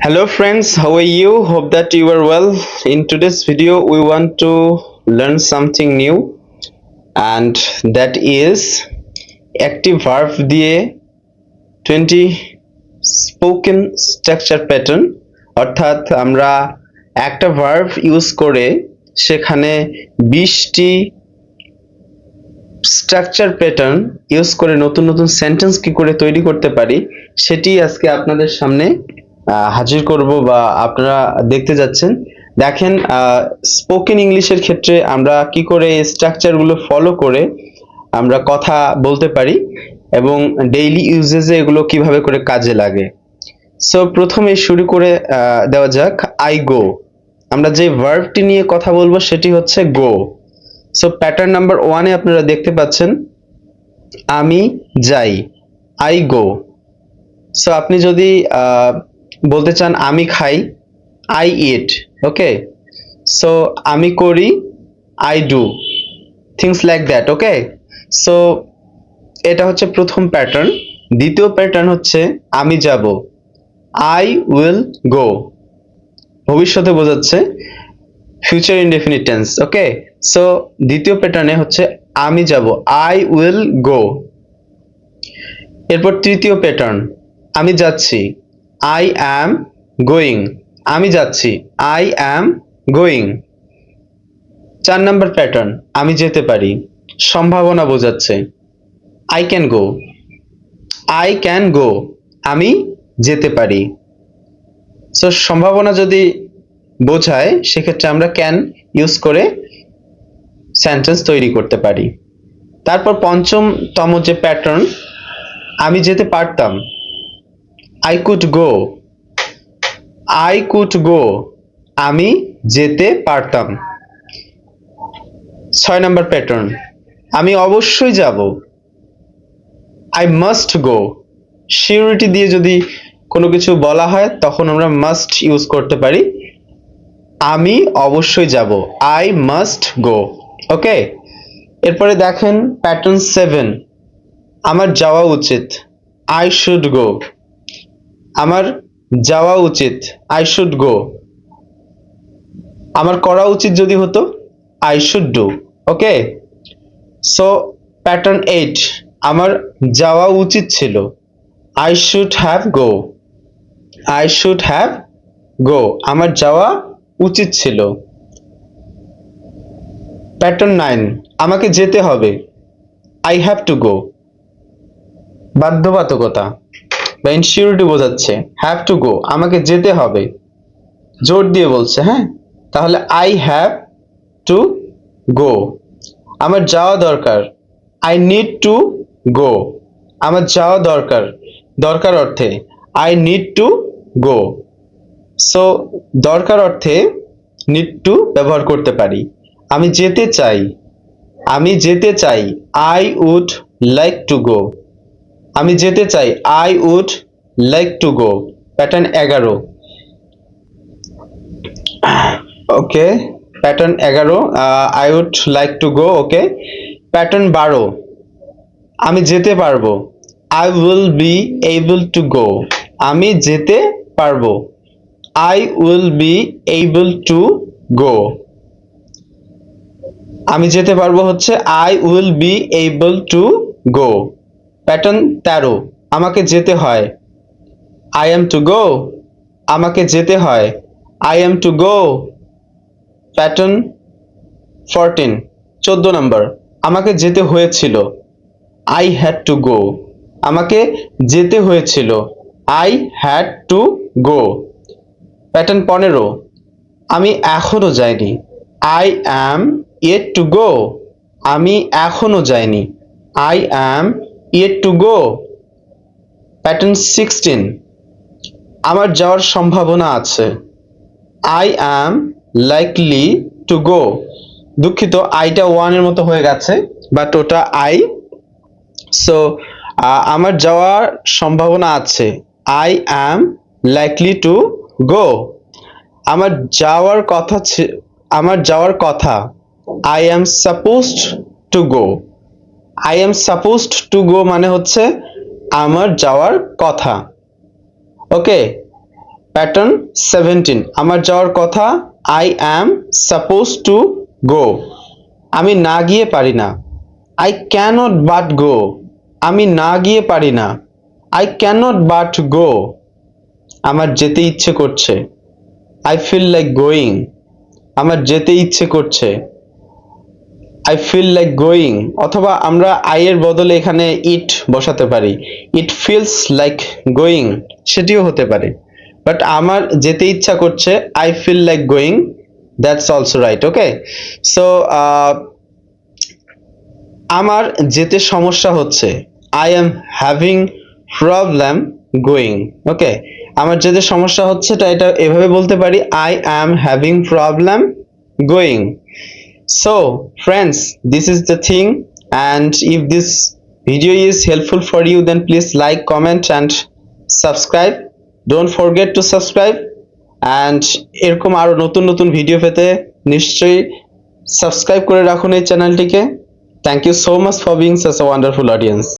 Hello friends, how are you? Hope that you are well. In today's video, we want to learn something new, and that is active verb দিয়ে 20 spoken structure pattern। অর্থাৎ আমরা একটা verb use করে সেখানে 20টি structure pattern use করে নতুন নতুন sentence কি করে তৈরি করতে পারি সেটি আজকে আপনাদের সামনে হাজির করব বা আপনারা দেখতে যাচ্ছেন। দেখেন, স্পোকেন ইংলিশের ক্ষেত্রে আমরা কি করে স্ট্রাকচারগুলো ফলো করে আমরা কথা বলতে পারি এবং ডেইলি ইউজেজে এগুলো কিভাবে করে কাজে লাগে। সো প্রথমে শুরু করে দেওয়া যাক আই গো। আমরা যে ভার্বটি নিয়ে কথা বলবো সেটি হচ্ছে গো। সো প্যাটার্ন নাম্বার 1 এ আপনারা দেখতে পাচ্ছেন আমি যাই, আই গো। সো আপনি যদি বলতে চান আমি খাই, আই ইট। ওকে, সো আমি করি, I do, things like that. Okay, so এটা হচ্ছে প্রথম প্যাটার্ন। দ্বিতীয় প্যাটার্ন হচ্ছে আমি যাব, আই উইল গো। ভবিষ্যতে বোঝাচ্ছে, ফিউচার ইনডেফিনিট টেন্স। ওকে, সো দ্বিতীয় প্যাটার্নে হচ্ছে আমি যাব, আই উইল গো। এরপর তৃতীয় প্যাটার্ন আমি যাচ্ছি, আই অ্যাম গোয়িং। আমি যাচ্ছি, I am going. 4 number pattern আমি যেতে পারি, সম্ভাবনা বোঝাচ্ছে, I can go. I can go, আমি যেতে পারি। সো সম্ভাবনা যদি বোঝায় সেক্ষেত্রে আমরা ক্যান ইউজ করে সেন্টেন্স তৈরি করতে পারি। তারপর পঞ্চমতম যে প্যাটার্ন আমি যেতে পারতাম, I could go. I could go, আমি যেতে পারতাম। 6 নাম্বার প্যাটার্ন আমি অবশ্যই যাব, আই মাস্ট গো। সিউরিটি দিয়ে যদি কোনো কিছু বলা হয় তখন আমরা মাস্ট ইউজ করতে পারি, আমি অবশ্যই যাব, আই মাস্ট গো। ওকে, এরপরে দেখেন প্যাটার্ন 7 আমার যাওয়া উচিত, আই শুড গো। আমার যাওয়া উচিত, আই শুড গো। আমার করা উচিত যদি হতো, I should do. Okay, so pattern 8 আমার যাওয়া উচিত ছিল, I should have go. I should have go, আমার যাওয়া উচিত ছিল। প্যাটার্ন 9 আমাকে যেতে হবে, আই হ্যাভ টু গো। বাধ্যবাধকতা বা ইনসিউরিটি বোঝাচ্ছে, হ্যাভ টু গো, আমাকে যেতে হবে, জোর দিয়ে বলছে। হ্যাঁ, তাহলে আই হ্যাভ টু গো। আমার যাওয়া দরকার, আই নিড টু গো। আমার যাওয়া দরকার, দরকার অর্থে, I need to go. So দরকার অর্থে নিড টু ব্যবহার করতে পারি। আমি যেতে চাই, আমি যেতে চাই, I would like to go. আমি যেতে চাই, I would like to go. Pattern 11 okay, pattern 11 I would like to go. Okay, pattern 12 আমি যেতে পারবো, I will be able to go. আমি যেতে পারবো, I will be able to go. আমি যেতে পারবো হচ্ছে I will be able to go. Pattern 13 আমাকে যেতে হয়, আই এম টু গো। আমাকে যেতে হয়, I am two go. Pattern 14 number আমাকে যেতে হয়েছিল, আই হ্যাড টু গো। আমাকে যেতে হয়েছিল, I had to go. Pattern 15 আমি এখনো যাইনি, I am yet two go. আমি এখনো যাইনি, I am yet two go. Pattern 16 আমার যাওয়ার সম্ভাবনা আছে, I am likely to go. দুঃখিত, আইটা ওয়ানের মতো হয়ে গেছে, বাট ওটা আই। সো আমার যাওয়ার সম্ভাবনা আছে, I am likely to go. আমার যাওয়ার কথা আমার যাওয়ার কথা, I am supposed to go. I am supposed to go মানে হচ্ছে আমার যাওয়ার কথা। ওকে, প্যাটার্ন 17, আমার যাওয়ার কথা, I am suppose two go, আমি না গিয়ে পারি না, আই ক্যানট বাট গো, আমি না গিয়ে পারি না, আই ক্যানট বাট গো, আমার যেতে ইচ্ছে করছে, আই ফিল লাইক গোয়িং, আমার যেতে ইচ্ছে করছে, আই ফিল লাইক গোয়িং। অথবা আমরা আই এর বদলে এখানে ইট বসাতে পারি, ইট ফিলস লাইক গোয়িং, সেটিও হতে পারে। বাট আমার যেতে ইচ্ছা করছে, I feel like going, that's also right. Okay, so আমার যেতে সমস্যা হচ্ছে, I am having problem going. Okay, আমার যেতে সমস্যা হচ্ছে, এটা এভাবে বলতে পারি, I am having problem going. So friends, this is the thing, and if this video is helpful for you, then please like, comment and subscribe. Don't forget to subscribe, and এরকম আরো নতুন নতুন ভিডিও পেতে নিশ্চয়ই subscribe করে রাখুন এই চ্যানেলটিকে। Thank you so much for being such a wonderful audience.